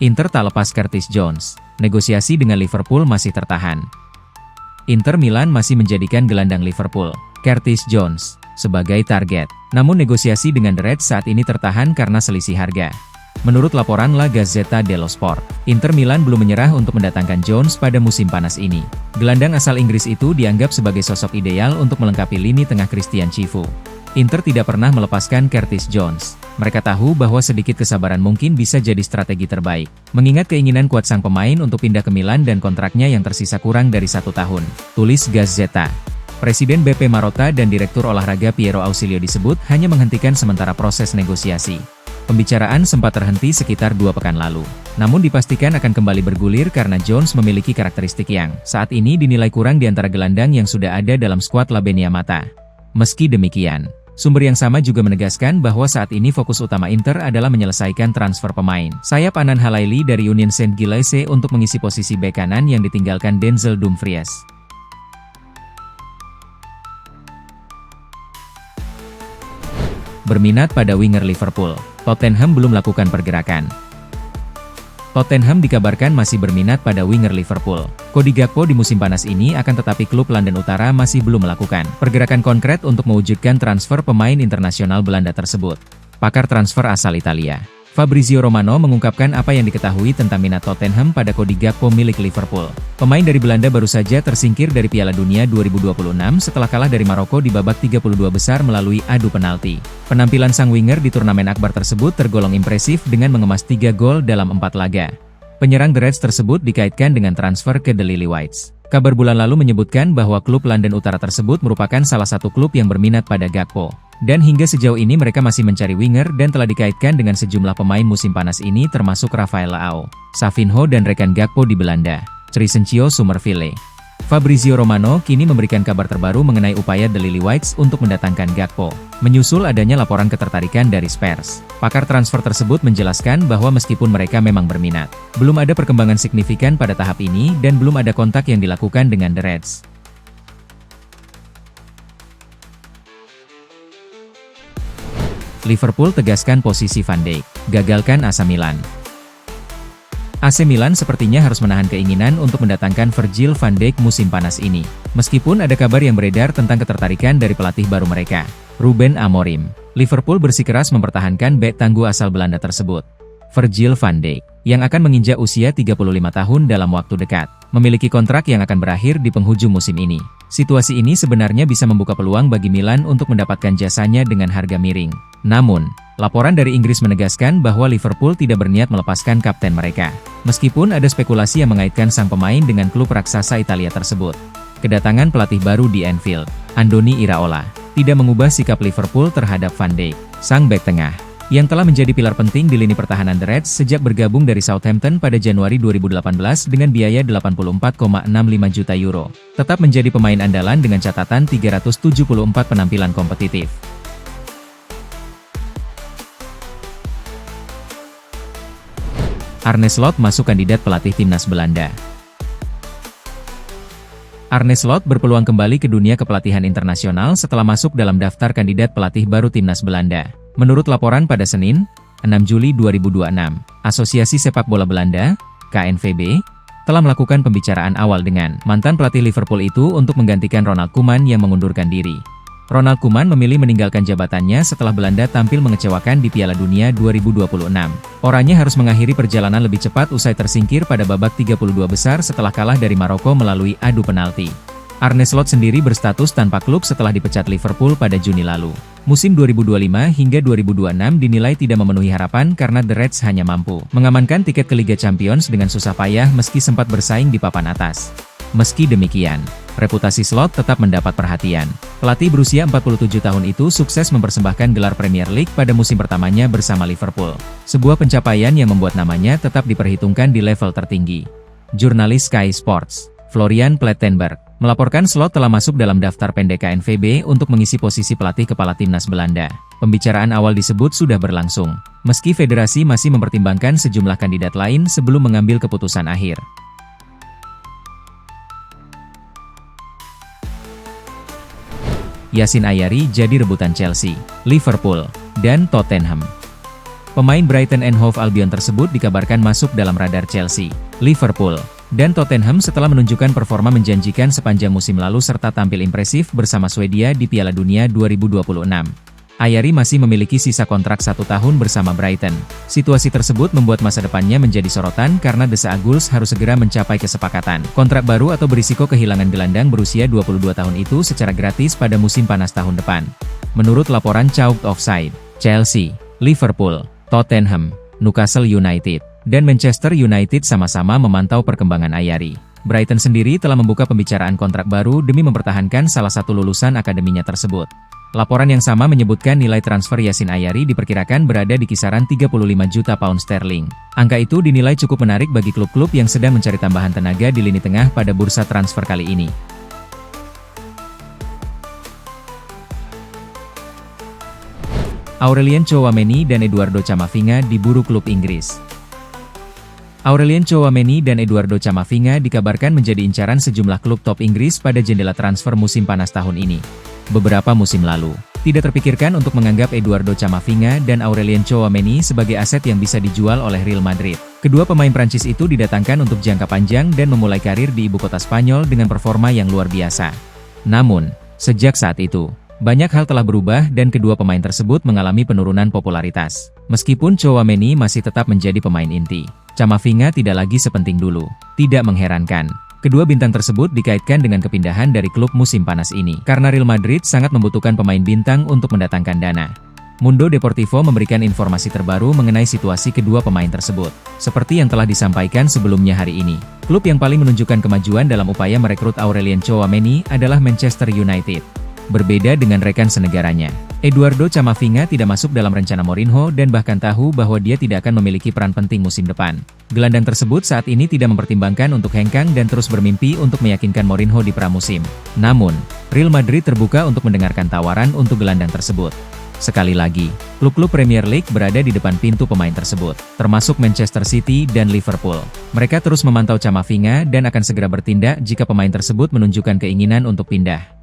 Inter tak lepas Curtis Jones. Negosiasi dengan Liverpool masih tertahan. Inter Milan masih menjadikan gelandang Liverpool, Curtis Jones, sebagai target. Namun negosiasi dengan The Reds saat ini tertahan karena selisih harga. Menurut laporan La Gazzetta dello Sport, Inter Milan belum menyerah untuk mendatangkan Jones pada musim panas ini. Gelandang asal Inggris itu dianggap sebagai sosok ideal untuk melengkapi lini tengah Christian Chivu. Inter tidak pernah melepaskan Curtis Jones. Mereka tahu bahwa sedikit kesabaran mungkin bisa jadi strategi terbaik. Mengingat keinginan kuat sang pemain untuk pindah ke Milan dan kontraknya yang tersisa kurang dari 1 tahun. Tulis Gazzetta. Presiden BP Marotta dan Direktur Olahraga Piero Ausilio disebut hanya menghentikan sementara proses negosiasi. Pembicaraan sempat terhenti sekitar 2 pekan lalu. Namun dipastikan akan kembali bergulir karena Jones memiliki karakteristik yang saat ini dinilai kurang di antara gelandang yang sudah ada dalam skuad La Beniamata. Meski demikian, sumber yang sama juga menegaskan bahwa saat ini fokus utama Inter adalah menyelesaikan transfer pemain sayap Anan Halaili dari Union Saint-Gilloise untuk mengisi posisi bek kanan yang ditinggalkan Denzel Dumfries. Berminat pada winger Liverpool, Tottenham belum melakukan pergerakan. Tottenham dikabarkan masih berminat pada winger Liverpool. Cody Gakpo di musim panas ini tetapi klub London Utara masih belum melakukan pergerakan konkret untuk mewujudkan transfer pemain internasional Belanda tersebut. Pakar transfer asal Italia, Fabrizio Romano mengungkapkan apa yang diketahui tentang minat Tottenham pada Cody Gakpo milik Liverpool. Pemain dari Belanda baru saja tersingkir dari Piala Dunia 2026 setelah kalah dari Maroko di babak 32 besar melalui adu penalti. Penampilan sang winger di turnamen akbar tersebut tergolong impresif dengan mengemas 3 gol dalam 4 laga. Penyerang The Reds tersebut dikaitkan dengan transfer ke The Lily-Whites. Kabar bulan lalu menyebutkan bahwa klub London Utara tersebut merupakan salah satu klub yang berminat pada Gakpo. Dan hingga sejauh ini mereka masih mencari winger dan telah dikaitkan dengan sejumlah pemain musim panas ini termasuk Rafael Leao, Savinho dan rekan Gakpo di Belanda, Crescencio Summerville. Fabrizio Romano kini memberikan kabar terbaru mengenai upaya The Lily-Whites untuk mendatangkan Gakpo. Menyusul adanya laporan ketertarikan dari Spurs, pakar transfer tersebut menjelaskan bahwa meskipun mereka memang berminat, belum ada perkembangan signifikan pada tahap ini dan belum ada kontak yang dilakukan dengan The Reds. Liverpool tegaskan posisi Van Dijk, gagalkan AC Milan. AC Milan sepertinya harus menahan keinginan untuk mendatangkan Virgil van Dijk musim panas ini. Meskipun ada kabar yang beredar tentang ketertarikan dari pelatih baru mereka, Ruben Amorim. Liverpool bersikeras mempertahankan bek tangguh asal Belanda tersebut, Virgil van Dijk, yang akan menginjak usia 35 tahun dalam waktu dekat, memiliki kontrak yang akan berakhir di penghujung musim ini. Situasi ini sebenarnya bisa membuka peluang bagi Milan untuk mendapatkan jasanya dengan harga miring. Namun, laporan dari Inggris menegaskan bahwa Liverpool tidak berniat melepaskan kapten mereka. Meskipun ada spekulasi yang mengaitkan sang pemain dengan klub raksasa Italia tersebut. Kedatangan pelatih baru di Anfield, Andoni Iraola, tidak mengubah sikap Liverpool terhadap Van Dijk, sang bek tengah, yang telah menjadi pilar penting di lini pertahanan The Reds sejak bergabung dari Southampton pada Januari 2018 dengan biaya 84,65 juta euro. Tetap menjadi pemain andalan dengan catatan 374 penampilan kompetitif. Arne Slot masuk kandidat pelatih timnas Belanda. Arne Slot berpeluang kembali ke dunia kepelatihan internasional setelah masuk dalam daftar kandidat pelatih baru timnas Belanda. Menurut laporan pada Senin, 6 Juli 2026, Asosiasi Sepak Bola Belanda, KNVB, telah melakukan pembicaraan awal dengan mantan pelatih Liverpool itu untuk menggantikan Ronald Koeman yang mengundurkan diri. Ronald Koeman memilih meninggalkan jabatannya setelah Belanda tampil mengecewakan di Piala Dunia 2026. Oranye harus mengakhiri perjalanan lebih cepat usai tersingkir pada babak 32 besar setelah kalah dari Maroko melalui adu penalti. Arne Slot sendiri berstatus tanpa klub setelah dipecat Liverpool pada Juni lalu. Musim 2025 hingga 2026 dinilai tidak memenuhi harapan karena The Reds hanya mampu mengamankan tiket ke Liga Champions dengan susah payah meski sempat bersaing di papan atas. Meski demikian, reputasi Slot tetap mendapat perhatian. Pelatih berusia 47 tahun itu sukses mempersembahkan gelar Premier League pada musim pertamanya bersama Liverpool. Sebuah pencapaian yang membuat namanya tetap diperhitungkan di level tertinggi. Jurnalis Sky Sports, Florian Plettenberg, melaporkan Slot telah masuk dalam daftar pendek KNVB untuk mengisi posisi pelatih kepala timnas Belanda. Pembicaraan awal disebut sudah berlangsung, meski federasi masih mempertimbangkan sejumlah kandidat lain sebelum mengambil keputusan akhir. Yacine Ayari jadi rebutan Chelsea, Liverpool, dan Tottenham. Pemain Brighton and Hove Albion tersebut dikabarkan masuk dalam radar Chelsea, Liverpool, dan Tottenham setelah menunjukkan performa menjanjikan sepanjang musim lalu serta tampil impresif bersama Swedia di Piala Dunia 2026. Ayari masih memiliki sisa kontrak 1 tahun bersama Brighton. Situasi tersebut membuat masa depannya menjadi sorotan karena The Seagulls harus segera mencapai kesepakatan kontrak baru atau berisiko kehilangan gelandang berusia 22 tahun itu secara gratis pada musim panas tahun depan. Menurut laporan Chalked Offside, Chelsea, Liverpool, Tottenham, Newcastle United, dan Manchester United sama-sama memantau perkembangan Ayari. Brighton sendiri telah membuka pembicaraan kontrak baru demi mempertahankan salah satu lulusan akademinya tersebut. Laporan yang sama menyebutkan nilai transfer Yacine Ayari diperkirakan berada di kisaran 35 juta pound sterling. Angka itu dinilai cukup menarik bagi klub-klub yang sedang mencari tambahan tenaga di lini tengah pada bursa transfer kali ini. Aurelien Tchouaméni dan Eduardo Camavinga diburu klub Inggris. Aurelien Tchouaméni dan Eduardo Camavinga dikabarkan menjadi incaran sejumlah klub top Inggris pada jendela transfer musim panas tahun ini. Beberapa musim lalu, tidak terpikirkan untuk menganggap Eduardo Camavinga dan Aurelien Tchouaméni sebagai aset yang bisa dijual oleh Real Madrid. Kedua pemain Prancis itu didatangkan untuk jangka panjang dan memulai karir di ibu kota Spanyol dengan performa yang luar biasa. Namun, sejak saat itu, banyak hal telah berubah dan kedua pemain tersebut mengalami penurunan popularitas. Meskipun Tchouaméni masih tetap menjadi pemain inti, Camavinga tidak lagi sepenting dulu. Tidak mengherankan, kedua bintang tersebut dikaitkan dengan kepindahan dari klub musim panas ini, karena Real Madrid sangat membutuhkan pemain bintang untuk mendatangkan dana. Mundo Deportivo memberikan informasi terbaru mengenai situasi kedua pemain tersebut. Seperti yang telah disampaikan sebelumnya hari ini, klub yang paling menunjukkan kemajuan dalam upaya merekrut Aurelien Tchouaméni adalah Manchester United. Berbeda dengan rekan senegaranya, Eduardo Camavinga tidak masuk dalam rencana Mourinho dan bahkan tahu bahwa dia tidak akan memiliki peran penting musim depan. Gelandang tersebut saat ini tidak mempertimbangkan untuk hengkang dan terus bermimpi untuk meyakinkan Mourinho di pramusim. Namun, Real Madrid terbuka untuk mendengarkan tawaran untuk gelandang tersebut. Sekali lagi, klub-klub Premier League berada di depan pintu pemain tersebut, termasuk Manchester City dan Liverpool. Mereka terus memantau Camavinga dan akan segera bertindak jika pemain tersebut menunjukkan keinginan untuk pindah.